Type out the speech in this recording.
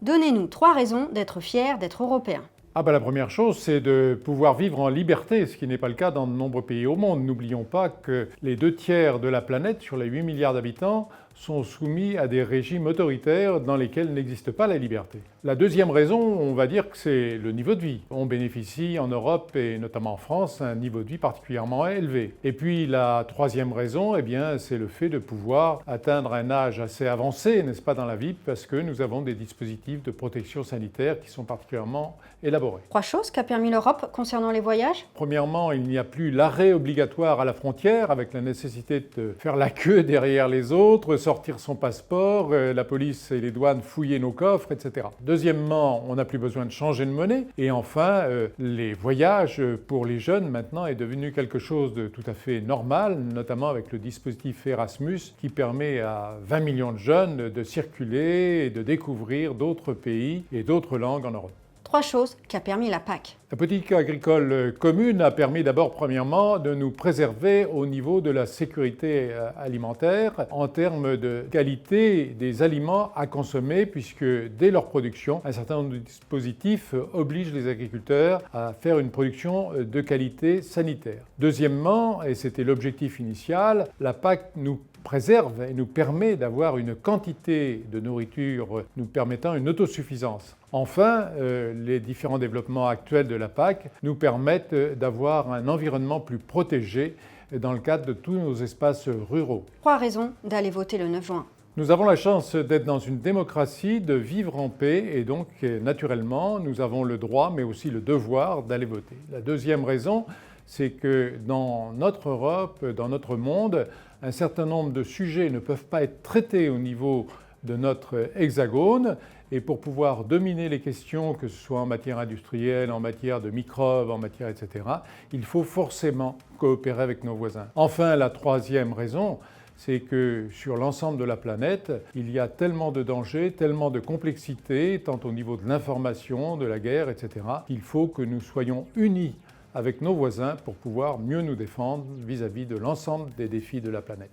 Donnez-nous 3 raisons d'être fiers d'être européens. La première chose, c'est de pouvoir vivre en liberté, ce qui n'est pas le cas dans de nombreux pays au monde. N'oublions pas que les 2/3 de la planète, sur les 8 milliards d'habitants, sont soumis à des régimes autoritaires dans lesquels n'existe pas la liberté. La deuxième raison, on va dire que c'est le niveau de vie. On bénéficie en Europe et notamment en France un niveau de vie particulièrement élevé. Et puis la troisième raison, c'est le fait de pouvoir atteindre un âge assez avancé, n'est-ce pas, dans la vie, parce que nous avons des dispositifs de protection sanitaire qui sont particulièrement élaborés. 3 choses qu'a permis l'Europe concernant les voyages. Premièrement, il n'y a plus l'arrêt obligatoire à la frontière avec la nécessité de faire la queue derrière les autres, sortir son passeport, la police et les douanes fouiller nos coffres, etc. Deuxièmement, on n'a plus besoin de changer de monnaie. Et enfin, les voyages pour les jeunes maintenant est devenu quelque chose de tout à fait normal, notamment avec le dispositif Erasmus qui permet à 20 millions de jeunes de circuler et de découvrir d'autres pays et d'autres langues en Europe. 3 choses qu'a permis la PAC. La politique agricole commune a permis d'abord, premièrement, de nous préserver au niveau de la sécurité alimentaire en termes de qualité des aliments à consommer, puisque dès leur production, un certain nombre de dispositifs obligent les agriculteurs à faire une production de qualité sanitaire. Deuxièmement, et c'était l'objectif initial, la PAC nous préserve et nous permet d'avoir une quantité de nourriture nous permettant une autosuffisance. Enfin, les différents développements actuels de la PAC nous permettent d'avoir un environnement plus protégé dans le cadre de tous nos espaces ruraux. 3 raisons d'aller voter le 9 juin. Nous avons la chance d'être dans une démocratie, de vivre en paix et donc naturellement nous avons le droit mais aussi le devoir d'aller voter. La deuxième raison, c'est que dans notre Europe, dans notre monde, un certain nombre de sujets ne peuvent pas être traités au niveau de notre hexagone. Et pour pouvoir dominer les questions, que ce soit en matière industrielle, en matière de microbes, en matière etc., il faut forcément coopérer avec nos voisins. Enfin, la troisième raison, c'est que sur l'ensemble de la planète, il y a tellement de dangers, tellement de complexité, tant au niveau de l'information, de la guerre, etc., qu'il faut que nous soyons unis avec nos voisins pour pouvoir mieux nous défendre vis-à-vis de l'ensemble des défis de la planète.